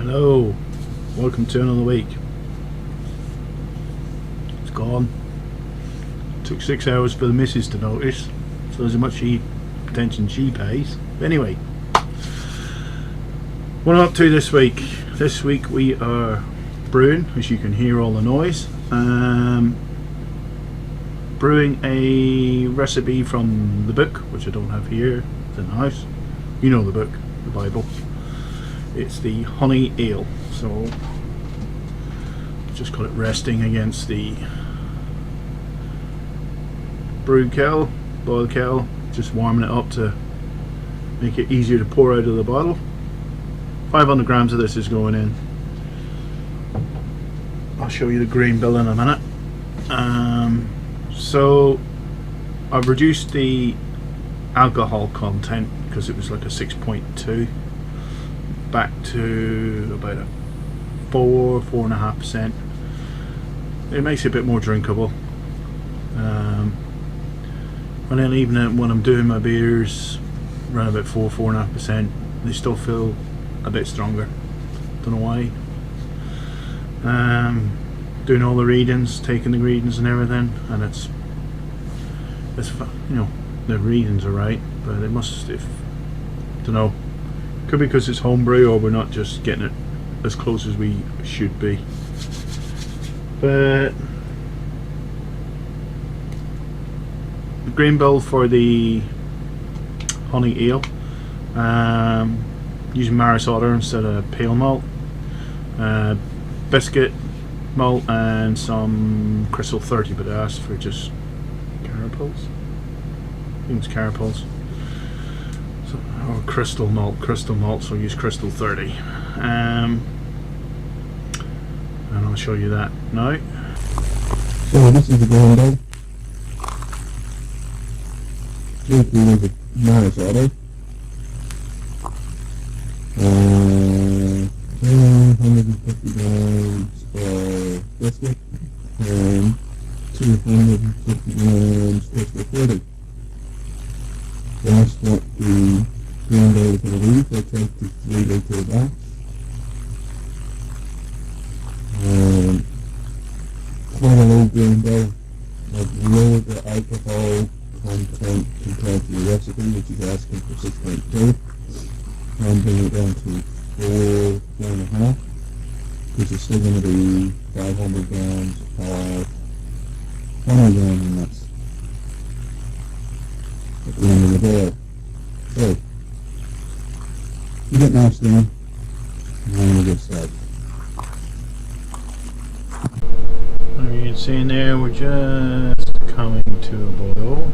Hello, welcome to another week. It's gone. Took 6 hours for the missus to notice, so there's how much attention she pays. But anyway, what I'm up to this week. This week we are brewing, as you can hear all the noise. Brewing a recipe from the book, which I don't have here. It's in the house. You know the book, the Bible. It's the honey ale, so just got it resting against the brew kettle, boil kettle, just warming it up to make it easier to pour out of the bottle. 500 grams of this is going in. I'll show you the grain bill in a minute. So I've reduced the alcohol content because it was like a 6.2 back to about a 4.5%. It makes it a bit more drinkable. And then even when I'm doing my beers around about 4.5%, they still feel a bit stronger. Don't know why. Doing all the readings, taking the readings and everything, and it's you know, the readings are right, but it must, if don't know, could be because it's homebrew or we're not just getting it as close as we should be. But the grain bill for the honey ale, using Maris Otter instead of pale malt, biscuit malt and some Crystal 30, but I asked for just carapils. I think it's carapils. So, or crystal malt, so I'll use Crystal 30. And I'll show you that now. So this is the grain bill. 3 kilos of Maris Otter. 150 grams of biscuit and 250 grams Crystal 30. That's what the grain bill is going to be. So take the 3 litre batch. Quite a low grain bill. I've lowered the alcohol content compared to the recipe, which is asking for 6.2. I'm bringing it down to 4.5, which is still going to be 500 grams of honey grams, and that's at the end of the boil. So, you get now steam, and then we'll get started. You can see in there, we're just coming to a boil.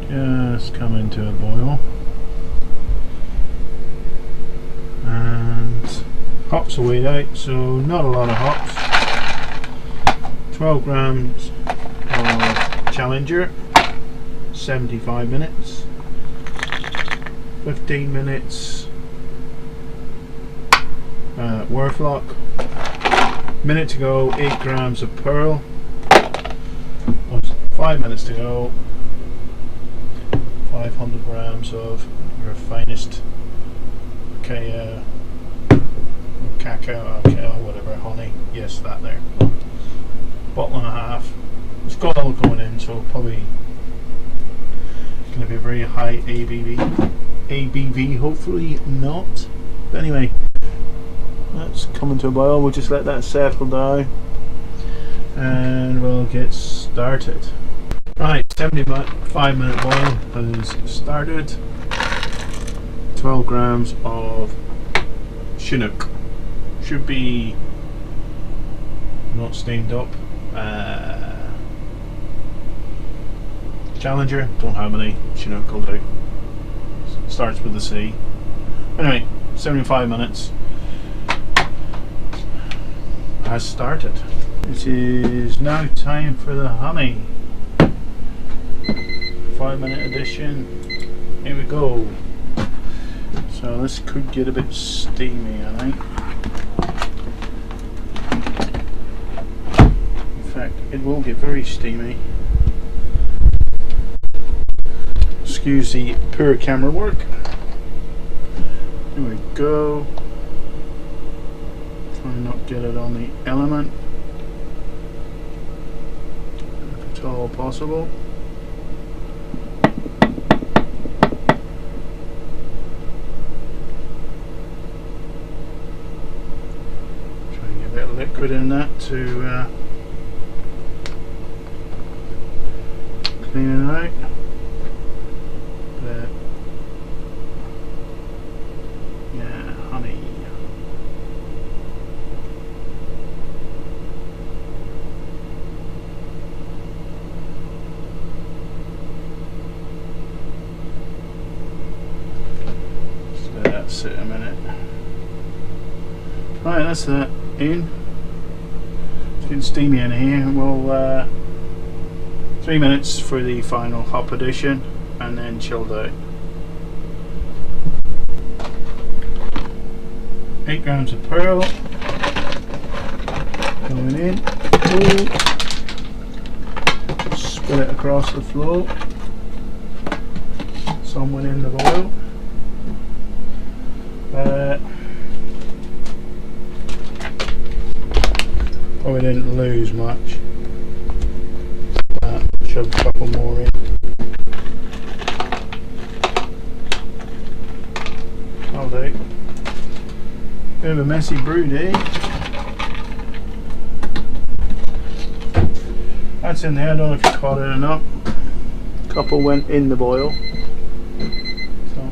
Just coming to a boil. And hops are weighed out, so not a lot of hops. 12 grams of Challenger, 75 minutes. 15 minutes Werflock. Minute to go, 8 grams of Pearl. 5 minutes to go, 500 grams of your finest cacao, whatever, honey. Yes, that there. Bottle and a half. It's got all going in, so probably going to be a very high ABV. Hopefully not. But anyway, that's coming to a boil. We'll just let that settle down and we'll get started. Right, 75 minute boil has started. 12 grams of Chinook. Should be not steamed up. Challenger, don't have any. Chinook will do. Starts with a C. Anyway, 75 minutes has started. It is now time for the honey. 5-minute edition. Here we go. So this could get a bit steamy, I think. In fact, it will get very steamy. use the poor camera work. Here we go. Try and not get it on the element if at all possible. Try and get a bit of liquid in that to clean it out. But yeah, honey. Just let that sit a minute. Right, that's that in. It's getting steamy in here. We'll 3 minutes for the final hop addition and then chilled out. 8 grams of pearl going in. Spill it across the floor. Some went in the boil. Probably didn't lose much. Shove a couple more in. I'll do. Bit of a messy brew day. That's in there, I don't know if you caught it or not. A couple went in the boil. So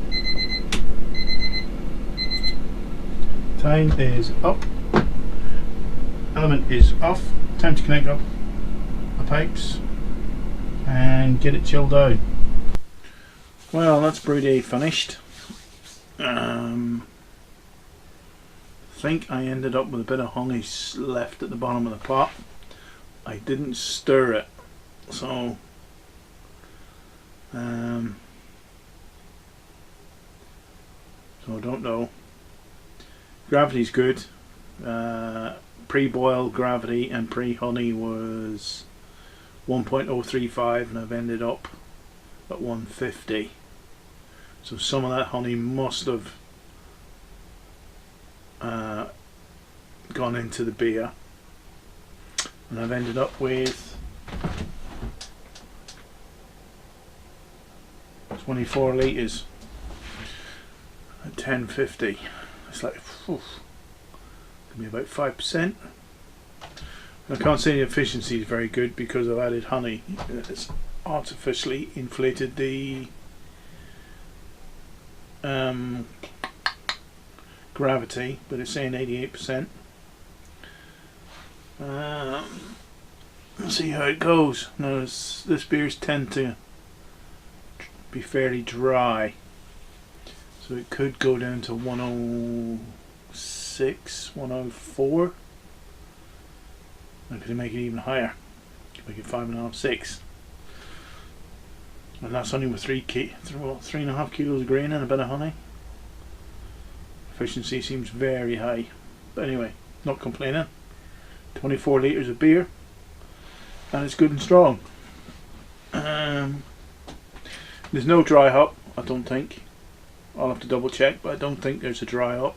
time is up. Element is off. Time to connect up the pipes and get it chilled out. Well, that's brew day finished. I think I ended up with a bit of honey left at the bottom of the pot. I didn't stir it, so I don't know. Gravity's good. Pre-boil gravity and pre-honey was 1.035 and I've ended up at 150. So some of that honey must have gone into the beer, and I've ended up with 24 litres at 1050. It's like, could be about 5%. I can't say the efficiency is very good because I've added honey. It's artificially inflated the gravity, but it's saying 88%. Let's see how it goes. Now this beers tend to be fairly dry, so it could go down to 106, 104. I could make it even higher. Make it 5.5, 6. And that's only with 3.5 kilos of grain and a bit of honey. Efficiency seems very high. But anyway, not complaining. 24 litres of beer. And it's good and strong. There's no dry hop, I don't think. I'll have to double check, but I don't think there's a dry hop.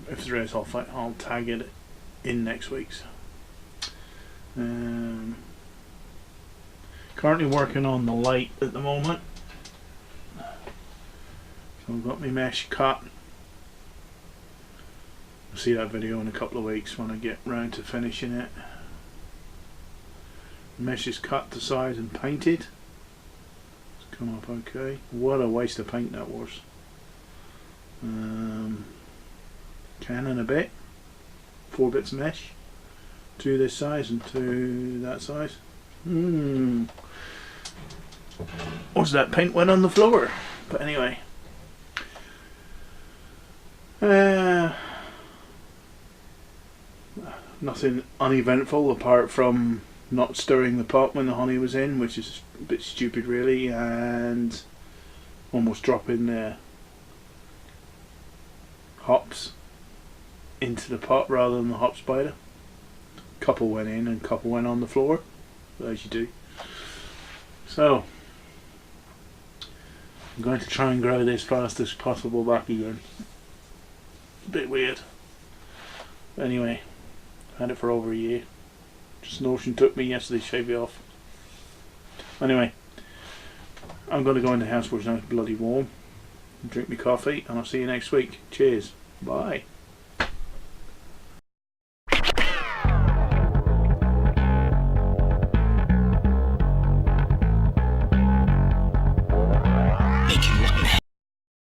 If there is, I'll tag it in next week's. Currently working on the light at the moment. So I've got my mesh cut. You'll see that video in a couple of weeks when I get round to finishing it. The mesh is cut to size and painted. It's come up okay. What a waste of paint that was. Can and a bit. 4 bits of mesh. 2 this size and 2 that size. What's that? Paint went on the floor. But anyway. Nothing uneventful apart from not stirring the pot when the honey was in, which is a bit stupid really, and almost dropping the hops into the pot rather than the hop spider. Couple went in and couple went on the floor. as you do. So I'm going to try and grow this fast as possible back again. A bit weird. But anyway, I had it for over a year. Just notion took me yesterday to shave it off. Anyway, I'm going to go in the house where it's now bloody warm and drink my coffee, and I'll see you next week. Cheers. Bye.